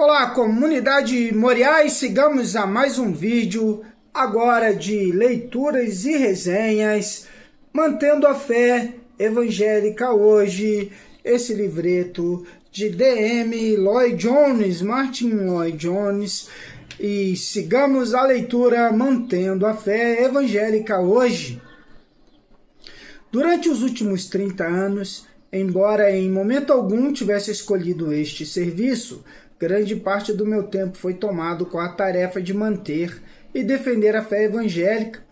Olá, comunidade Moriá, e sigamos a mais um vídeo agora de leituras e resenhas, mantendo a fé evangélica hoje, esse livreto de D.M. Lloyd Jones, Martyn Lloyd Jones, e sigamos a leitura mantendo a fé evangélica hoje. Durante os últimos 30 anos, embora em momento algum tivesse escolhido este serviço, grande parte do meu tempo foi tomado com a tarefa de manter e defender a fé evangélica.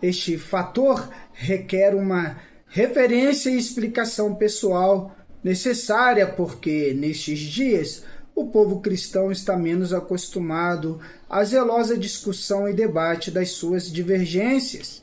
Este fator requer uma referência e explicação pessoal necessária, porque nestes dias o povo cristão está menos acostumado à zelosa discussão e debate das suas divergências.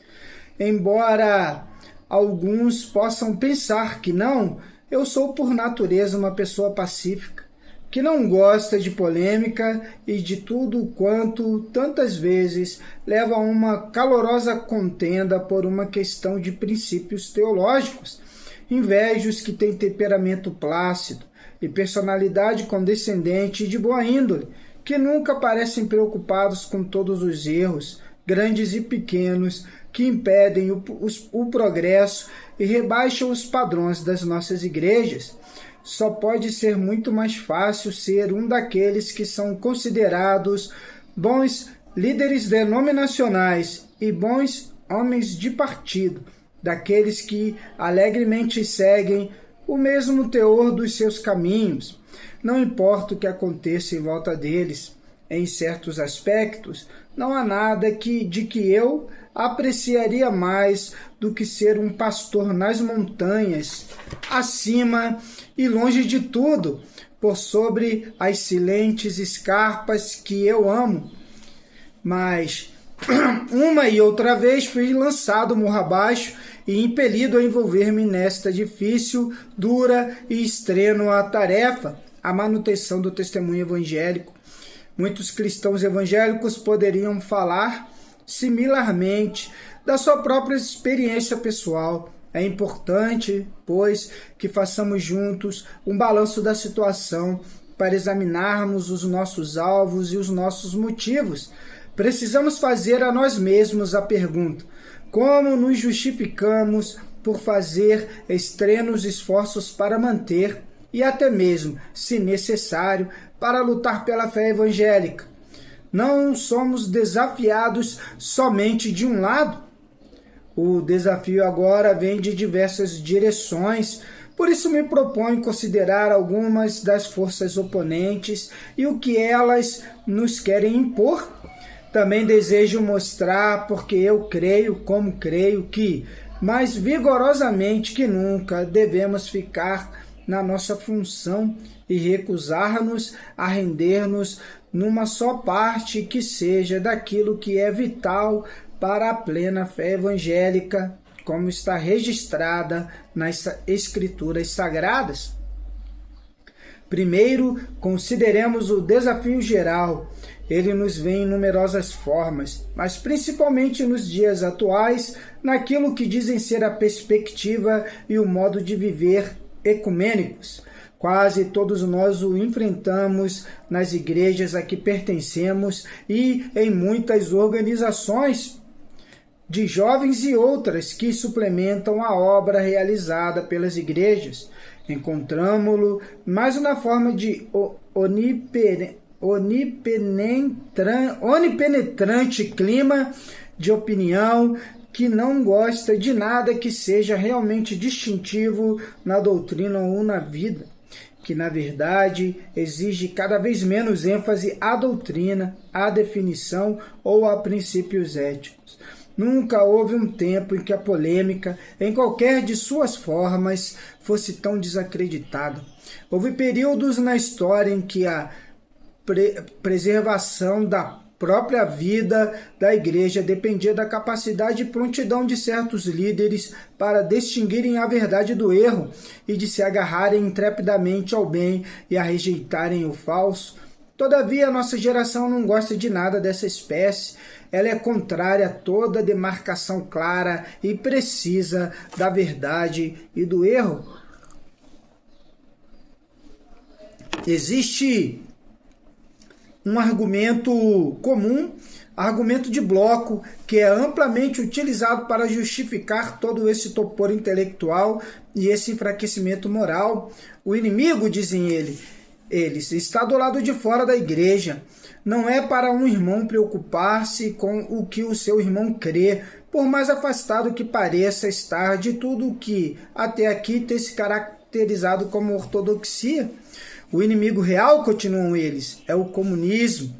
Embora alguns possam pensar que não, eu sou por natureza uma pessoa pacífica, que não gosta de polêmica e de tudo quanto tantas vezes leva a uma calorosa contenda por uma questão de princípios teológicos. Invejo os que têm temperamento plácido e personalidade condescendente e de boa índole, que nunca parecem preocupados com todos os erros, grandes e pequenos, que impedem o progresso e rebaixam os padrões das nossas igrejas. Só pode ser muito mais fácil ser um daqueles que são considerados bons líderes denominacionais e bons homens de partido, daqueles que alegremente seguem o mesmo teor dos seus caminhos. Não importa o que aconteça em volta deles, em certos aspectos, não há nada de que eu apreciaria mais do que ser um pastor nas montanhas, acima e longe de tudo, por sobre as silentes escarpas que eu amo. Mas uma e outra vez fui lançado morro abaixo e impelido a envolver-me nesta difícil, dura e extrênua tarefa, a manutenção do testemunho evangélico. Muitos cristãos evangélicos poderiam falar similarmente da sua própria experiência pessoal. É importante, pois, que façamos juntos um balanço da situação para examinarmos os nossos alvos e os nossos motivos. Precisamos fazer a nós mesmos a pergunta: como nos justificamos por fazer extremos esforços para manter e até mesmo, se necessário, para lutar pela fé evangélica? Não somos desafiados somente de um lado. O desafio agora vem de diversas direções, por isso me proponho considerar algumas das forças oponentes e o que elas nos querem impor. Também desejo mostrar porque eu creio, como creio, que, mais vigorosamente que nunca, devemos ficar na nossa função e recusar-nos a render-nos numa só parte que seja daquilo que é vital para a plena fé evangélica, como está registrada nas Escrituras Sagradas. Primeiro, consideremos o desafio geral. Ele nos vem em numerosas formas, mas principalmente nos dias atuais, naquilo que dizem ser a perspectiva e o modo de viver ecumênicos. Quase todos nós o enfrentamos nas igrejas a que pertencemos e em muitas organizações de jovens e outras que suplementam a obra realizada pelas igrejas. Encontramo-lo mais na forma de onipenetrante clima de opinião que não gosta de nada que seja realmente distintivo na doutrina ou na vida, que na verdade exige cada vez menos ênfase à doutrina, à definição ou a princípios éticos. Nunca houve um tempo em que a polêmica, em qualquer de suas formas, fosse tão desacreditada. Houve períodos na história em que a preservação da própria vida da igreja dependia da capacidade e prontidão de certos líderes para distinguirem a verdade do erro e de se agarrarem intrepidamente ao bem e a rejeitarem o falso. Todavia, a nossa geração não gosta de nada dessa espécie. Ela é contrária a toda demarcação clara e precisa da verdade e do erro. Existe um argumento comum, argumento de bloco, que é amplamente utilizado para justificar todo esse torpor intelectual e esse enfraquecimento moral. O inimigo, dizem eles, está do lado de fora da igreja. Não é para um irmão preocupar-se com o que o seu irmão crê, por mais afastado que pareça estar de tudo o que até aqui tem se caracterizado como ortodoxia. O inimigo real, continuam eles, é o comunismo.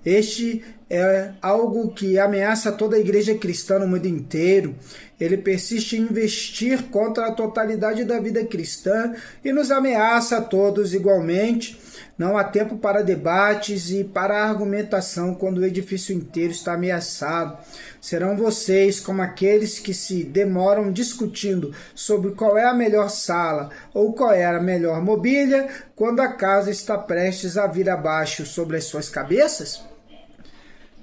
Este é algo que ameaça toda a igreja cristã no mundo inteiro. Ele persiste em investir contra a totalidade da vida cristã e nos ameaça a todos igualmente. Não há tempo para debates e para argumentação quando o edifício inteiro está ameaçado. Serão vocês como aqueles que se demoram discutindo sobre qual é a melhor sala ou qual é a melhor mobília quando a casa está prestes a vir abaixo sobre as suas cabeças?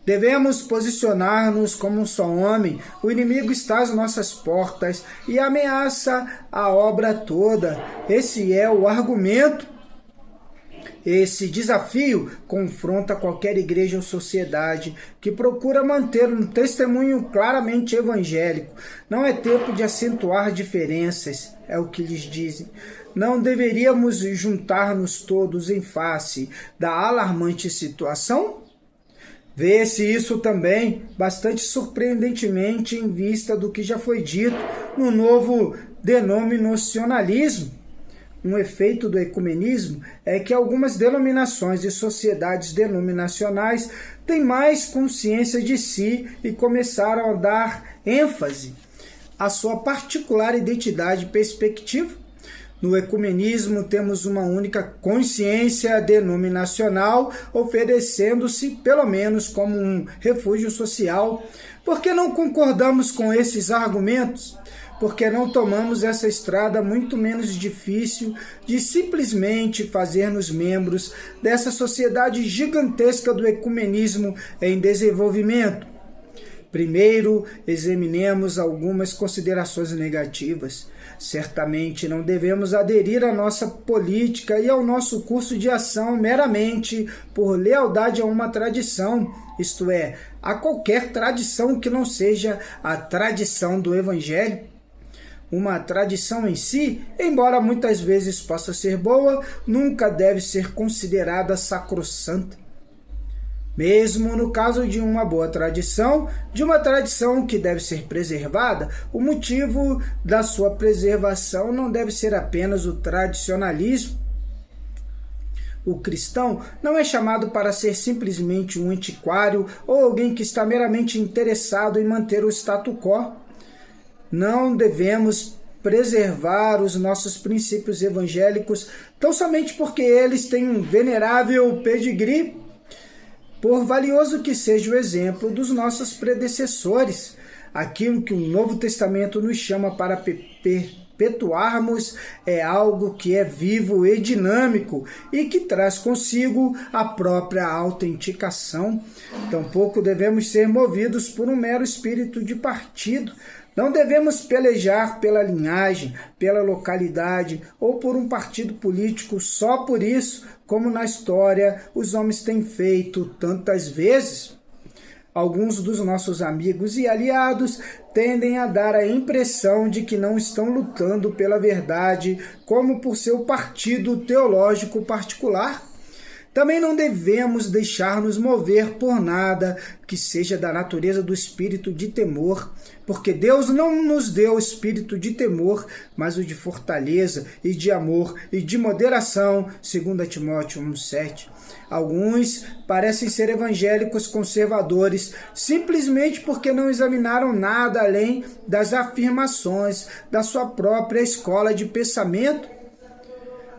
Devemos posicionar-nos como um só homem. O inimigo está às nossas portas e ameaça a obra toda. Esse é o argumento. Esse desafio confronta qualquer igreja ou sociedade que procura manter um testemunho claramente evangélico. Não é tempo de acentuar diferenças, é o que lhes dizem. Não deveríamos juntar-nos todos em face da alarmante situação? Vê-se isso também bastante surpreendentemente em vista do que já foi dito no novo denominacionalismo. Um efeito do ecumenismo é que algumas denominações e sociedades denominacionais têm mais consciência de si e começaram a dar ênfase à sua particular identidade e perspectiva. No ecumenismo temos uma única consciência denominacional, oferecendo-se pelo menos como um refúgio social. Por que não concordamos com esses argumentos? Porque não tomamos essa estrada muito menos difícil de simplesmente fazer-nos membros dessa sociedade gigantesca do ecumenismo em desenvolvimento? Primeiro, examinemos algumas considerações negativas. Certamente não devemos aderir à nossa política e ao nosso curso de ação meramente por lealdade a uma tradição, isto é, a qualquer tradição que não seja a tradição do Evangelho. Uma tradição em si, embora muitas vezes possa ser boa, nunca deve ser considerada sacrossanta. Mesmo no caso de uma boa tradição, de uma tradição que deve ser preservada, o motivo da sua preservação não deve ser apenas o tradicionalismo. O cristão não é chamado para ser simplesmente um antiquário ou alguém que está meramente interessado em manter o status quo. Não devemos preservar os nossos princípios evangélicos tão somente porque eles têm um venerável pedigree. Por valioso que seja o exemplo dos nossos predecessores, aquilo que o Novo Testamento nos chama para perpetuarmos é algo que é vivo e dinâmico e que traz consigo a própria autenticação. Tampouco devemos ser movidos por um mero espírito de partido. Não devemos pelejar pela linhagem, pela localidade ou por um partido político só por isso, como na história os homens têm feito tantas vezes. Alguns dos nossos amigos e aliados tendem a dar a impressão de que não estão lutando pela verdade, como por seu partido teológico particular. Também não devemos deixar-nos mover por nada que seja da natureza do espírito de temor, porque Deus não nos deu o espírito de temor, mas o de fortaleza e de amor e de moderação, 2 Timóteo 1,7. Alguns parecem ser evangélicos conservadores simplesmente porque não examinaram nada além das afirmações da sua própria escola de pensamento.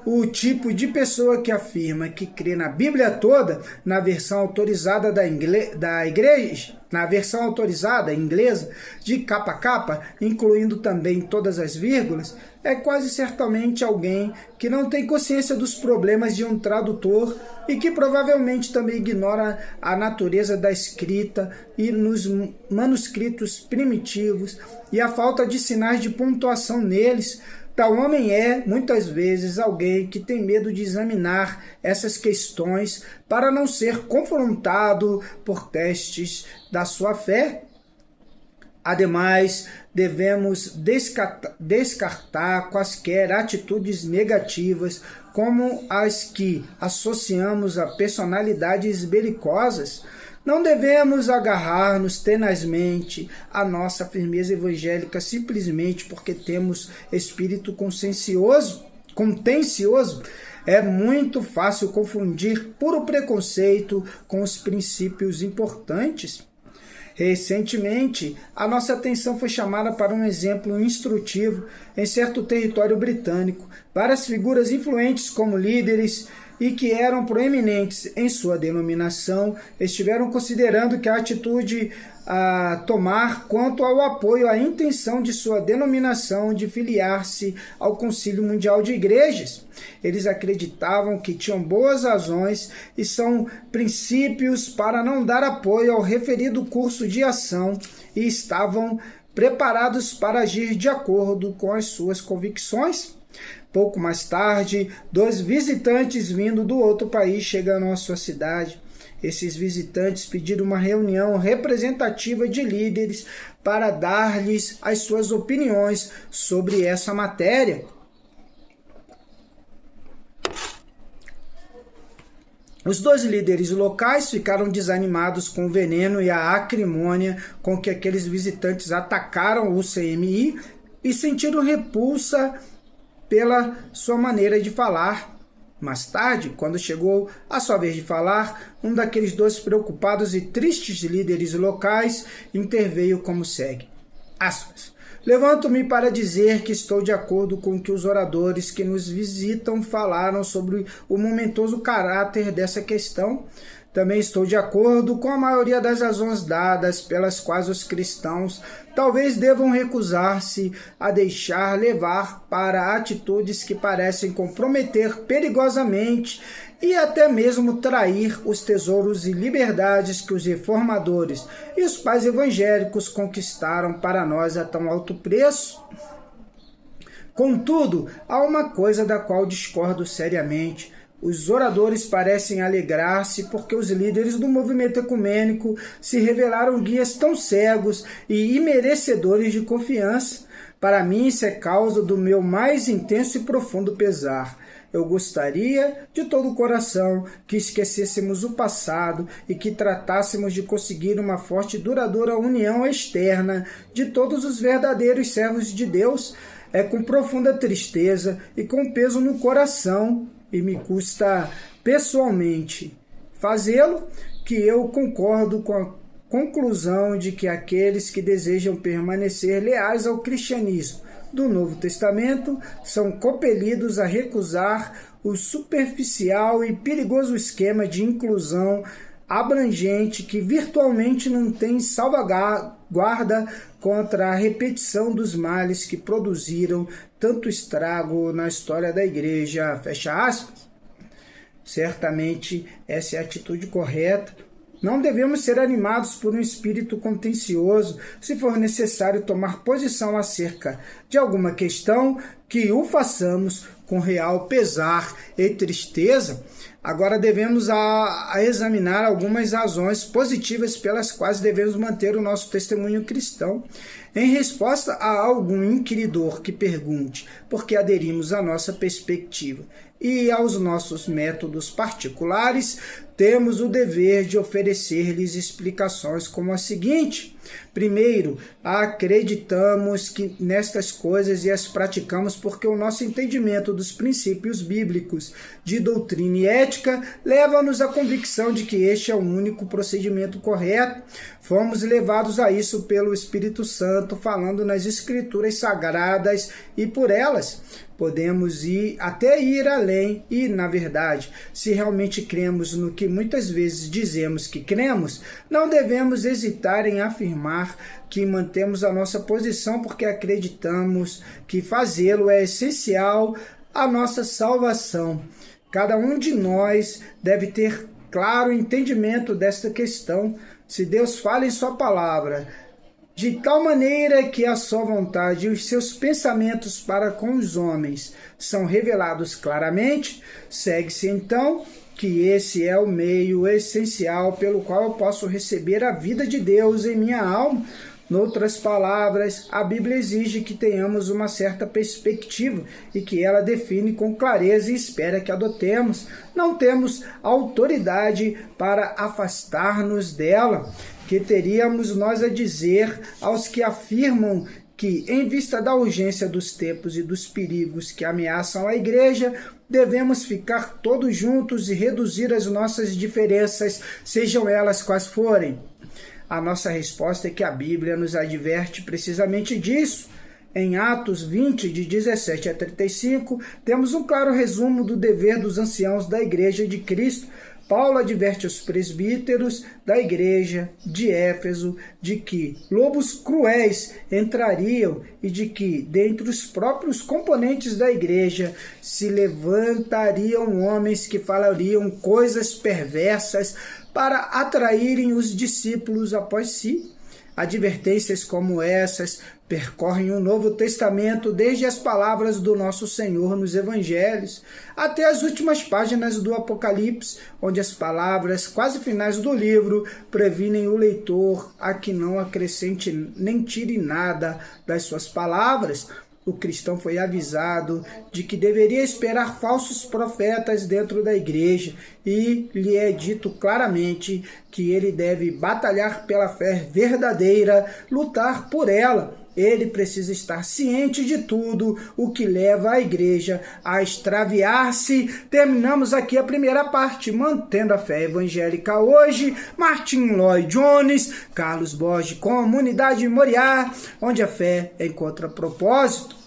O tipo de pessoa que afirma que crê na Bíblia toda, na versão autorizada da igreja, na versão autorizada inglesa, de capa a capa, incluindo também todas as vírgulas, é quase certamente alguém que não tem consciência dos problemas de um tradutor e que provavelmente também ignora a natureza da escrita e nos manuscritos primitivos e a falta de sinais de pontuação neles. Tal homem é, muitas vezes, alguém que tem medo de examinar essas questões para não ser confrontado por testes da sua fé. Ademais, devemos descartar quaisquer atitudes negativas, como as que associamos a personalidades belicosas. Não devemos agarrar-nos tenazmente à nossa firmeza evangélica simplesmente porque temos espírito contencioso. É muito fácil confundir puro preconceito com os princípios importantes. Recentemente, a nossa atenção foi chamada para um exemplo instrutivo em certo território britânico. Várias figuras influentes como líderes e que eram proeminentes em sua denominação estiveram considerando que a atitude a tomar quanto ao apoio à intenção de sua denominação de filiar-se ao Concílio Mundial de Igrejas. Eles acreditavam que tinham boas razões e são princípios para não dar apoio ao referido curso de ação e estavam preparados para agir de acordo com as suas convicções. Pouco mais tarde, 2 visitantes vindo do outro país chegaram à sua cidade. Esses visitantes pediram uma reunião representativa de líderes para dar-lhes as suas opiniões sobre essa matéria. Os 2 líderes locais ficaram desanimados com o veneno e a acrimônia com que aqueles visitantes atacaram o CMI e sentiram repulsa pela sua maneira de falar. Mais tarde, quando chegou a sua vez de falar, um daqueles 2 preocupados e tristes líderes locais interveio como segue. Aspas. Levanto-me para dizer que estou de acordo com o que os oradores que nos visitam falaram sobre o momentoso caráter dessa questão. Também estou de acordo com a maioria das razões dadas pelas quais os cristãos talvez devam recusar-se a deixar levar para atitudes que parecem comprometer perigosamente e até mesmo trair os tesouros e liberdades que os reformadores e os pais evangélicos conquistaram para nós a tão alto preço. Contudo, há uma coisa da qual discordo seriamente. Os oradores parecem alegrar-se porque os líderes do movimento ecumênico se revelaram guias tão cegos e imerecedores de confiança. Para mim, isso é causa do meu mais intenso e profundo pesar. Eu gostaria, de todo o coração, que esquecêssemos o passado e que tratássemos de conseguir uma forte e duradoura união externa de todos os verdadeiros servos de Deus. É com profunda tristeza e com peso no coração, e me custa pessoalmente fazê-lo, que eu concordo com a conclusão de que aqueles que desejam permanecer leais ao cristianismo do Novo Testamento são compelidos a recusar o superficial e perigoso esquema de inclusão abrangente que virtualmente não tem salvaguarda contra a repetição dos males que produziram tanto estrago na história da igreja. Fecha aspas. Certamente essa é a atitude correta. Não devemos ser animados por um espírito contencioso se for necessário tomar posição acerca de alguma questão, que o façamos com real pesar e tristeza. Agora devemos examinar algumas razões positivas pelas quais devemos manter o nosso testemunho cristão. Em resposta a algum inquiridor que pergunte por que aderimos à nossa perspectiva e aos nossos métodos particulares, temos o dever de oferecer-lhes explicações como a seguinte. Primeiro, acreditamos que nestas coisas e as praticamos porque o nosso entendimento dos princípios bíblicos de doutrina e ética leva-nos à convicção de que este é o único procedimento correto. Fomos levados a isso pelo Espírito Santo, falando nas Escrituras Sagradas, e por elas podemos até ir além e, na verdade, se realmente cremos no que muitas vezes dizemos que cremos, não devemos hesitar em afirmar que mantemos a nossa posição porque acreditamos que fazê-lo é essencial à nossa salvação. Cada um de nós deve ter claro entendimento desta questão. Se Deus fala em sua palavra de tal maneira que a sua vontade e os seus pensamentos para com os homens são revelados claramente, segue-se então que esse é o meio essencial pelo qual eu posso receber a vida de Deus em minha alma. Noutras palavras, a Bíblia exige que tenhamos uma certa perspectiva e que ela define com clareza e espera que adotemos. Não temos autoridade para afastar-nos dela. Que teríamos nós a dizer aos que afirmam que, em vista da urgência dos tempos e dos perigos que ameaçam a igreja, devemos ficar todos juntos e reduzir as nossas diferenças, sejam elas quais forem? A nossa resposta é que a Bíblia nos adverte precisamente disso. Em Atos 20, de 17 a 35, temos um claro resumo do dever dos anciãos da Igreja de Cristo. Paulo adverte os presbíteros da igreja de Éfeso de que lobos cruéis entrariam e de que, dentre os próprios componentes da igreja, se levantariam homens que falariam coisas perversas para atraírem os discípulos após si. Advertências como essas percorrem o Novo Testamento desde as palavras do nosso Senhor nos Evangelhos até as últimas páginas do Apocalipse, onde as palavras quase finais do livro previnem o leitor a que não acrescente nem tire nada das suas palavras. O cristão foi avisado de que deveria esperar falsos profetas dentro da igreja e lhe é dito claramente que ele deve batalhar pela fé verdadeira, lutar por ela. Ele precisa estar ciente de tudo o que leva a igreja a extraviar-se. Terminamos aqui a primeira parte, Mantendo a Fé Evangélica hoje. Martin Lloyd Jones, Carlos Borges, Comunidade Moriá, onde a fé encontra propósito.